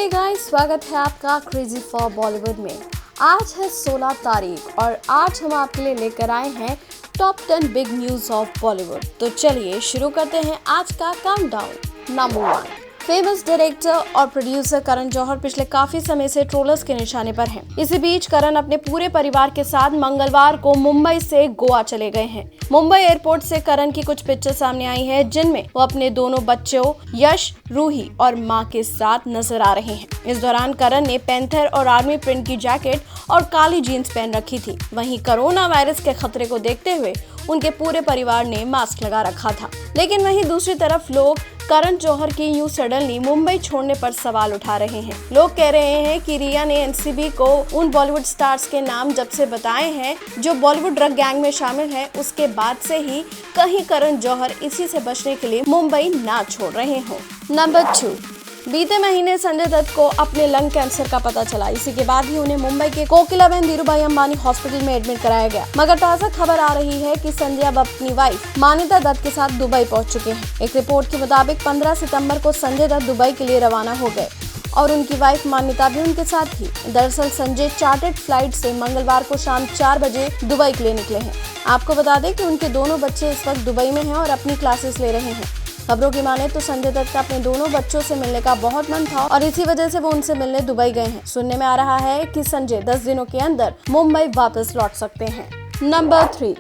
Hey guys, स्वागत है आपका क्रेजी फॉर बॉलीवुड में। आज है 16 तारीख और आज हम आपके लिए लेकर आए हैं top 10 big news of Bollywood. तो चलिए शुरू करते हैं आज का काउंटडाउन। नंबर 1, फेमस डायरेक्टर और प्रोड्यूसर करण जौहर पिछले काफी समय से ट्रोलर्स के निशाने पर हैं। इसी बीच करण अपने पूरे परिवार के साथ मंगलवार को मुंबई से गोवा चले गए हैं। मुंबई एयरपोर्ट से करण की कुछ पिक्चर सामने आई है जिनमें वो अपने दोनों बच्चों यश, रूही और मां के साथ नजर आ रहे हैं। इस दौरान करण ने पैंथर और आर्मी प्रिंट की जैकेट और काली जीन्स पहन रखी थी। वहीं कोरोना वायरस के खतरे को देखते हुए उनके पूरे परिवार ने मास्क लगा रखा था। लेकिन वहीं दूसरी तरफ लोग करण जौहर की यूं सडनली मुंबई छोड़ने पर सवाल उठा रहे हैं। लोग कह रहे हैं कि रिया ने एनसीबी को उन बॉलीवुड स्टार्स के नाम जब से बताए हैं जो बॉलीवुड ड्रग गैंग में शामिल हैं, उसके बाद से ही कहीं करण जौहर इसी से बचने के लिए मुंबई ना छोड़ रहे हों। नंबर 2, बीते महीने संजय दत्त को अपने लंग कैंसर का पता चला। इसी के बाद ही उन्हें मुंबई के कोकिलाबेन धीरूभाई अंबानी हॉस्पिटल में एडमिट कराया गया। मगर ताजा खबर आ रही है कि संजय अब अपनी वाइफ मान्यता दत्त के साथ दुबई पहुंच चुके हैं। एक रिपोर्ट के मुताबिक 15 सितंबर को संजय दत्त दुबई के लिए रवाना हो गए और उनकी वाइफ मान्यता भी उनके साथ थी। दरअसल संजय चार्टर्ड फ्लाइट से मंगलवार को शाम 4 बजे दुबई के लिए निकले हैं। आपको बता दें कि उनके दोनों बच्चे इस वक्त दुबई में हैं और अपनी क्लासेस ले रहे हैं। खबरों की माने तो संजय दत्त का अपने दोनों बच्चों से मिलने का बहुत मन था और इसी वजह से वो उनसे मिलने दुबई गए हैं। सुनने में आ रहा है कि संजय 10 दिनों के अंदर मुंबई वापस लौट सकते हैं। नंबर 3,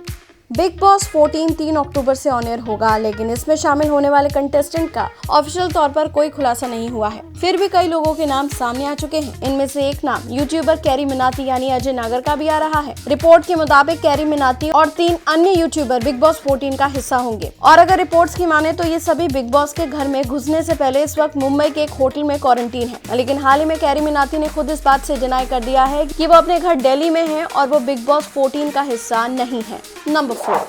बिग बॉस 14 3 अक्टूबर से ऑन एयर होगा, लेकिन इसमें शामिल होने वाले कंटेस्टेंट का ऑफिशियल तौर पर कोई खुलासा नहीं हुआ है। फिर भी कई लोगों के नाम सामने आ चुके हैं। इनमें से एक नाम यूट्यूबर कैरी मिनाटी यानी अजय नागर का भी आ रहा है। रिपोर्ट के मुताबिक कैरी मिनाटी और 3 अन्य यूट्यूबर बिग बॉस 14 का हिस्सा होंगे और अगर रिपोर्ट्स की माने तो ये सभी बिग बॉस के घर में घुसने से पहले इस वक्त मुंबई के एक होटल में क्वारंटीन है। लेकिन हाल ही में कैरी मिनाटी ने खुद इस बात से डिनाई कर दिया है कि वो अपने घर दिल्ली में है और वो बिग बॉस 14 का हिस्सा नहीं है। नंबर 4,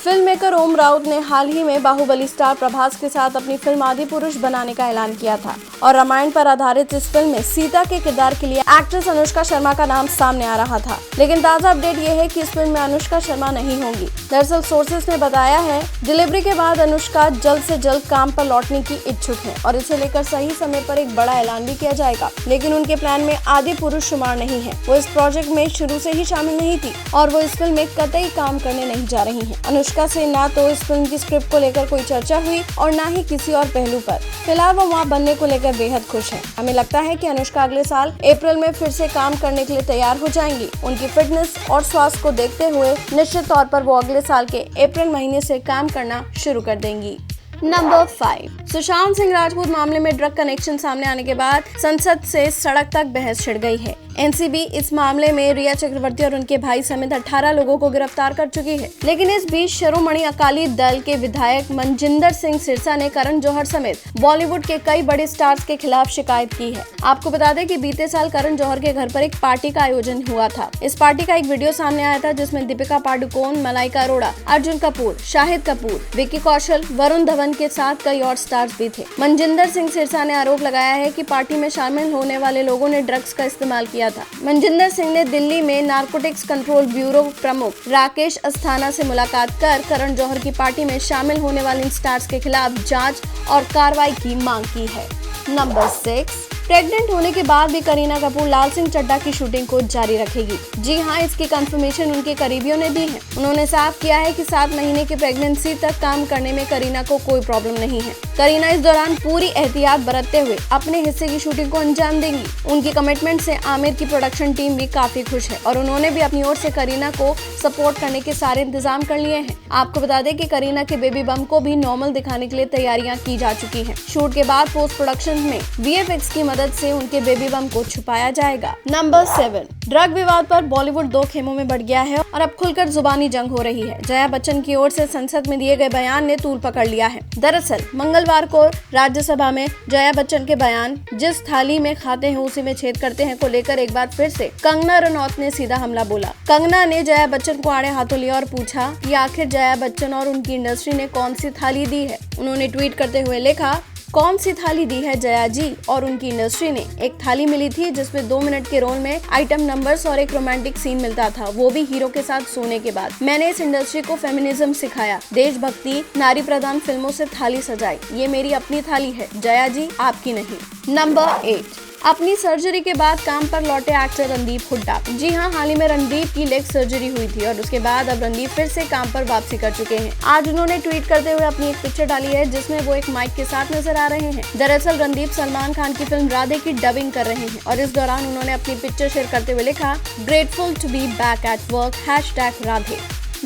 फिल्म मेकर ओम राउत ने हाल ही में बाहुबली स्टार प्रभास के साथ अपनी फिल्म आदिपुरुष बनाने का ऐलान किया था और रामायण पर आधारित इस फिल्म में सीता के किरदार के लिए एक्ट्रेस अनुष्का शर्मा का नाम सामने आ रहा था। लेकिन ताजा अपडेट ये है कि इस फिल्म में अनुष्का शर्मा नहीं होंगी। दरअसल सोर्सेस ने बताया है डिलीवरी के बाद अनुष्का जल्द से जल्द काम पर लौटने की इच्छुक है और इसे लेकर सही समय पर एक बड़ा ऐलान भी किया जाएगा। लेकिन उनके प्लान में आदिपुरुष शुमार नहीं है। वो इस प्रोजेक्ट में शुरू से ही शामिल नहीं थी और वो इस फिल्म में कतई काम करने नहीं जा रही है। अनुष्का से ना तो इस फिल्म की स्क्रिप्ट को लेकर कोई चर्चा हुई और ना ही किसी और पहलू पर। फिलहाल वो मां बनने को लेकर बेहद खुश है। हमें लगता है कि अनुष्का अगले साल अप्रैल में फिर से काम करने के लिए तैयार हो जाएंगी। उनकी फिटनेस और स्वास्थ्य को देखते हुए निश्चित तौर पर वो अगले साल के अप्रैल महीने से काम करना शुरू कर देंगी। नंबर 5, सुशांत सिंह राजपूत मामले में ड्रग कनेक्शन सामने आने के बाद संसद से सड़क तक बहस छिड़ गई है। एनसीबी इस मामले में रिया चक्रवर्ती और उनके भाई समेत 18 लोगों को गिरफ्तार कर चुकी है। लेकिन इस बीच शिरोमणि अकाली दल के विधायक मनजिंदर सिंह सिरसा ने करण जौहर समेत बॉलीवुड के कई बड़े स्टार्स के खिलाफ शिकायत की है। आपको बता दें कि बीते साल करण जौहर के घर पर एक पार्टी का आयोजन हुआ था। इस पार्टी का एक वीडियो सामने आया था जिसमें दीपिका पादुकोण, मलाइका अरोड़ा, अर्जुन कपूर, शाहिद कपूर, विक्की कौशल, वरुण धवन के साथ कई और स्टार्स भी थे। मनजिंदर सिंह सिरसा ने आरोप लगाया है कि पार्टी में शामिल होने वाले लोगों ने ड्रग्स का इस्तेमाल किया था। मनजिंदर सिंह ने दिल्ली में नारकोटिक्स कंट्रोल ब्यूरो प्रमुख राकेश अस्थाना से मुलाकात कर करण जौहर की पार्टी में शामिल होने वाले इन स्टार्स के खिलाफ जांच और कार्रवाई की मांग की है। नंबर 6, प्रेग्नेंट होने के बाद भी करीना कपूर लाल सिंह चड्ढा की शूटिंग को जारी रखेगी। जी हाँ, इसकी कंफर्मेशन उनके करीबियों ने दी है। उन्होंने साफ किया है कि 7 महीने की प्रेगनेंसी तक काम करने में करीना को कोई प्रॉब्लम नहीं है। करीना इस दौरान पूरी एहतियात बरतते हुए अपने हिस्से की शूटिंग को अंजाम देंगी। उनकी कमिटमेंट से आमिर की प्रोडक्शन टीम भी काफी खुश है और उन्होंने भी अपनी ओर से करीना को सपोर्ट करने के सारे इंतजाम कर लिए हैं। आपको बता दें कि करीना के बेबी बम को भी नॉर्मल दिखाने के लिए तैयारियां की जा चुकी हैं। शूट के बाद पोस्ट प्रोडक्शन में VFX की मदद से उनके बेबी बम को छुपाया जाएगा। नंबर 7, ड्रग विवाद पर बॉलीवुड 2 खेमों में बढ़ गया है और अब खुलकर जुबानी जंग हो रही है। जया बच्चन की ओर से संसद में दिए गए बयान ने तूल पकड़ लिया है। दरअसल मंगलवार को राज्यसभा में जया बच्चन के बयान जिस थाली में खाते हैं उसी में छेद करते हैं को लेकर एक बार फिर से कंगना रनौत ने सीधा हमला बोला। कंगना ने जया बच्चन को आड़े हाथों लिया और पूछा कि आखिर जया बच्चन और उनकी इंडस्ट्री ने कौन सी थाली दी है। उन्होंने ट्वीट करते हुए लिखा, कौन सी थाली दी है जया जी और उनकी इंडस्ट्री ने। एक थाली मिली थी जिसमें 2 मिनट के रोल में आइटम नंबर्स और एक रोमांटिक सीन मिलता था, वो भी हीरो के साथ सोने के बाद। मैंने इस इंडस्ट्री को फेमिनिज्म सिखाया, देशभक्ति, नारी प्रधान फिल्मों से थाली सजाई। ये मेरी अपनी थाली है जया जी, आपकी नहीं। नंबर 8, अपनी सर्जरी के बाद काम पर लौटे एक्टर रणदीप हुड्डा। जी हां, हाल ही में रणदीप की लेग सर्जरी हुई थी और उसके बाद अब रणदीप फिर से काम पर वापसी कर चुके हैं। आज उन्होंने ट्वीट करते हुए अपनी एक पिक्चर डाली है जिसमें वो एक माइक के साथ नजर आ रहे हैं। दरअसल रणदीप सलमान खान की फिल्म राधे की डबिंग कर रहे हैं और इस दौरान उन्होंने अपनी पिक्चर शेयर करते हुए लिखा, grateful to be back at work #Radhe.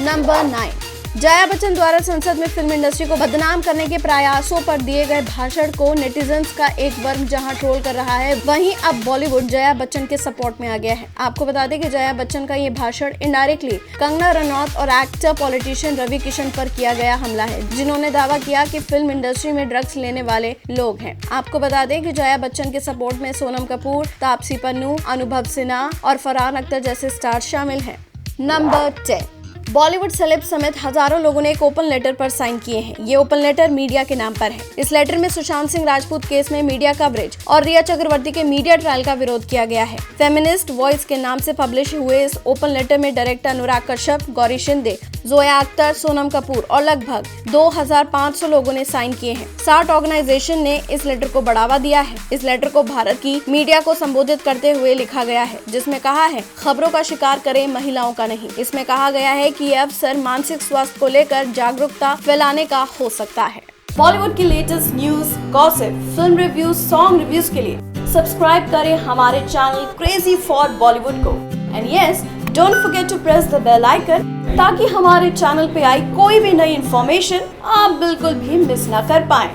Number 9, Jaya Bachchan द्वारा संसद में फिल्म इंडस्ट्री को बदनाम करने के प्रयासों पर दिए गए भाषण को नेटिजन्स का एक वर्ग जहां ट्रोल कर रहा है, वहीं अब बॉलीवुड जया बच्चन के सपोर्ट में आ गया है। आपको बता दें कि जया बच्चन का ये भाषण इनडायरेक्टली कंगना रनौत और एक्टर पॉलिटिशियन रवि किशन पर किया गया हमला है, जिन्होंने दावा किया कि फिल्म इंडस्ट्री में ड्रग्स लेने वाले लोग हैं। आपको बता दें कि जया बच्चन के सपोर्ट में सोनम कपूर, तापसी पन्नू, अनुभव सिन्हा और फरहान अख्तर जैसे स्टार शामिल हैं। नंबर 10, बॉलीवुड सेलेब समेत हजारों लोगों ने एक ओपन लेटर पर साइन किए हैं। ये ओपन लेटर मीडिया के नाम पर है। इस लेटर में सुशांत सिंह राजपूत केस में मीडिया कवरेज और रिया चक्रवर्ती के मीडिया ट्रायल का विरोध किया गया है। फेमिनिस्ट वॉइस के नाम से पब्लिश हुए इस ओपन लेटर में डायरेक्टर अनुराग कश्यप, गौरी शिंदे, जोया अख्तर, सोनम कपूर और लगभग 2500 लोगों ने साइन किए हैं। 60 ऑर्गेनाइजेशन ने इस लेटर को बढ़ावा दिया है। इस लेटर को भारत की मीडिया को संबोधित करते हुए लिखा गया है, जिसमें कहा है, खबरों का शिकार करें, महिलाओं का नहीं। इसमें कहा गया है कि ये अवसर मानसिक स्वास्थ्य को लेकर जागरूकता फैलाने का हो सकता है। बॉलीवुड की latest news, gossip, film reviews, song reviews के लिए सब्सक्राइब करें हमारे चैनल क्रेजी फॉर बॉलीवुड को। And yes, don't forget to press the bell icon ताकि हमारे चैनल पे आई कोई भी नई इन्फॉर्मेशन आप बिल्कुल भी मिस ना कर पाएं।